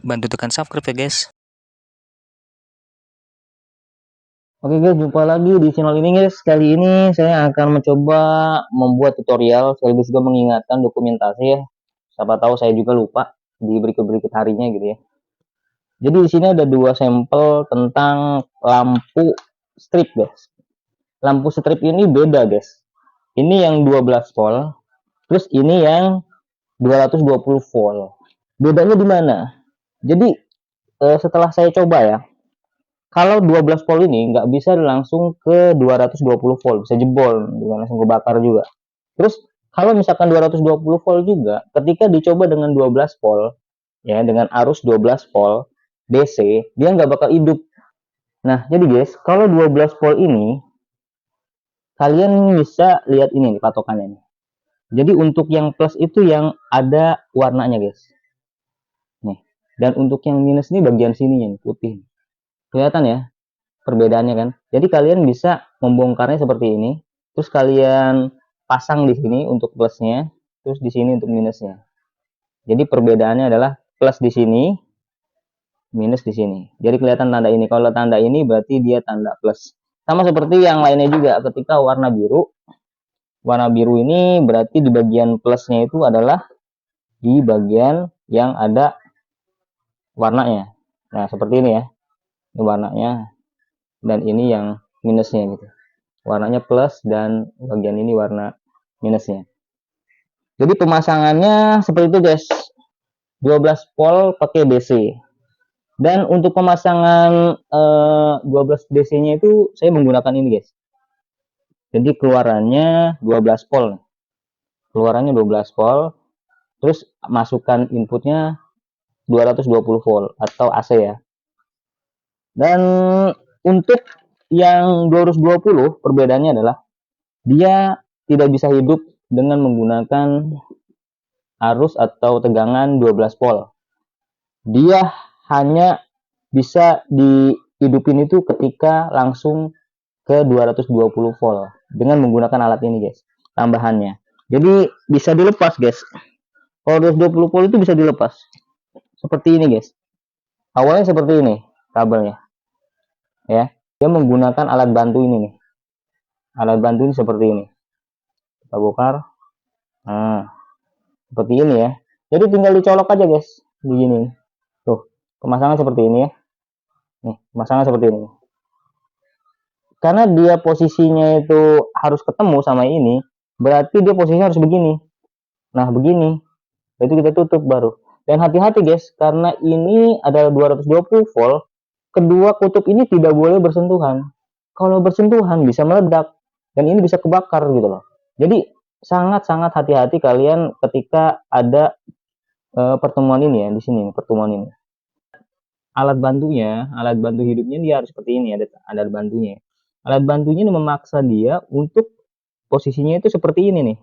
Bantu tekan subscribe ya guys. Oke guys, jumpa lagi di channel ini guys. Kali ini saya akan mencoba membuat tutorial sekaligus juga mengingatkan dokumentasi ya. Siapa tahu saya juga lupa di berikut-berikut harinya gitu ya. Jadi di sini ada dua sampel tentang lampu strip guys. Lampu strip ini beda guys. Ini yang 12 volt, terus ini yang 220 volt. Bedanya di mana? Jadi setelah saya coba ya, kalau 12 volt ini nggak bisa langsung ke 220 volt, bisa jebol, langsung kebakar juga. Terus kalau misalkan 220 volt juga, ketika dicoba dengan 12 volt, ya dengan arus 12 volt DC, dia nggak bakal hidup. Nah, jadi guys, kalau 12 volt ini, kalian bisa lihat ini nih patokannya nih. Jadi untuk yang plus itu yang ada warnanya guys. Nih. Dan untuk yang minus ini bagian sininya nih, putih. Kelihatan ya? Perbedaannya kan. Jadi kalian bisa membongkarnya seperti ini, terus kalian pasang di sini untuk plusnya, terus di sini untuk minusnya. Jadi perbedaannya adalah plus di sini, minus di sini. Jadi kelihatan tanda ini. Kalau tanda ini berarti dia tanda plus. Sama seperti yang lainnya juga, ketika warna biru ini berarti di bagian plusnya itu adalah di bagian yang ada warnanya. Nah, seperti ini ya. Ini warnanya, dan ini yang minusnya gitu. Warnanya plus dan bagian ini warna minusnya. Jadi pemasangannya seperti itu guys. 12 volt pakai DC. Dan untuk pemasangan 12 DC-nya itu saya menggunakan ini guys. Jadi keluarannya 12 volt. Keluarannya 12 volt. Terus masukkan inputnya 220 volt atau AC ya. Dan untuk yang 220 perbedaannya adalah dia tidak bisa hidup dengan menggunakan arus atau tegangan 12 volt. Dia hanya bisa dihidupin itu ketika langsung ke 220 volt dengan menggunakan alat ini guys, tambahannya. Jadi bisa dilepas guys. Kalau 220 volt itu bisa dilepas. Seperti ini guys. Awalnya seperti ini kabelnya. Ya. Dia menggunakan alat bantu ini nih. Alat bantu ini seperti ini. Kita bongkar. Nah, seperti ini ya. Jadi tinggal dicolok aja guys, begini. Tuh, pemasangan seperti ini ya. Nih, pemasangan seperti ini. Karena dia posisinya itu harus ketemu sama ini, berarti dia posisinya harus begini. Nah, begini. Itu kita tutup baru. Dan hati-hati guys, karena ini adalah 220 volt, kedua kutub ini tidak boleh bersentuhan. Kalau bersentuhan bisa meledak dan ini bisa kebakar gitu loh. Jadi sangat-sangat hati-hati kalian ketika ada pertemuan ini ya, di sini pertemuan ini. Alat bantu hidupnya dia harus seperti ini, ada alat bantunya. Alat bantunya ini memaksa dia untuk posisinya itu seperti ini nih.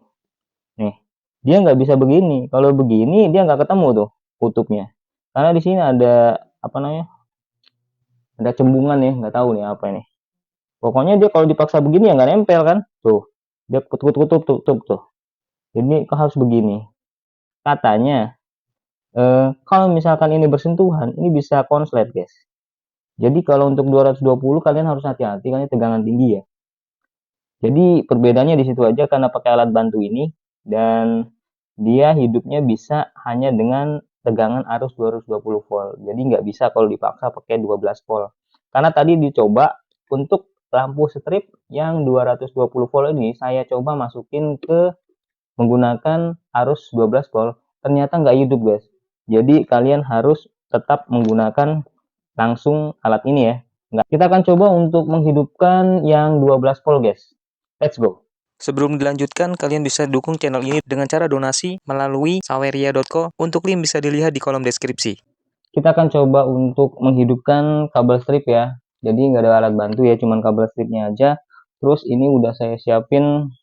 Nih, dia nggak bisa begini. Kalau begini dia nggak ketemu tuh kutubnya. Karena di sini ada apa namanya? Ada cembungan nih, nggak tahu nih apa ini. Pokoknya dia kalau dipaksa begini ya nggak nempel kan? Tuh, dia kutub tuh. Jadi harus begini. Katanya kalau misalkan ini bersentuhan, ini bisa konslet guys. Jadi kalau untuk 220 kalian harus hati-hati karena tegangan tinggi ya. Jadi perbedaannya di situ aja karena pakai alat bantu ini, dan dia hidupnya bisa hanya dengan tegangan arus 220 volt. Jadi nggak bisa kalau dipaksa pakai 12 volt. Karena tadi dicoba untuk lampu strip yang 220 volt ini saya coba masukin ke menggunakan arus 12 volt. Ternyata nggak hidup guys. Jadi kalian harus tetap menggunakan langsung alat ini ya. Kita akan coba untuk menghidupkan yang 12 volt guys. Let's go. Sebelum dilanjutkan, kalian bisa dukung channel ini dengan cara donasi melalui saweria.co. Untuk link bisa dilihat di kolom deskripsi. Kita akan coba untuk menghidupkan kabel strip ya. Jadi nggak ada alat bantu ya, cuman kabel stripnya aja. Terus ini udah saya siapin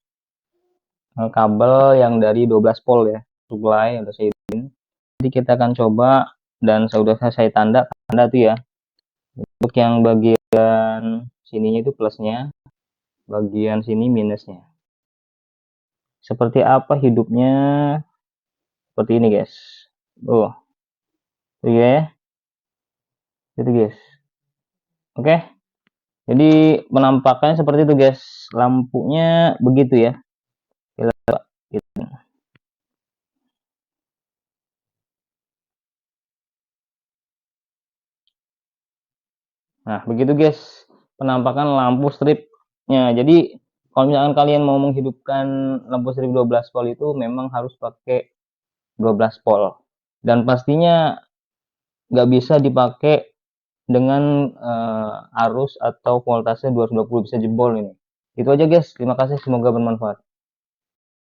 kabel yang dari 12 volt ya, supply udah saya hidupin. Jadi kita akan coba, dan sudah saya tanda tuh ya. Untuk yang bagian sininya itu plusnya, bagian sini minusnya. Seperti apa hidupnya? Seperti ini guys. Oh iya ya. gitu guys. Oke, jadi penampakannya seperti itu guys, lampunya begitu ya. Nah begitu guys penampakan lampu stripnya. Jadi kalau misalkan kalian mau menghidupkan lampu strip 12 volt itu memang harus pakai 12 volt, dan pastinya nggak bisa dipakai dengan arus atau voltase 220, bisa jebol ini. Itu aja guys, terima kasih, semoga bermanfaat.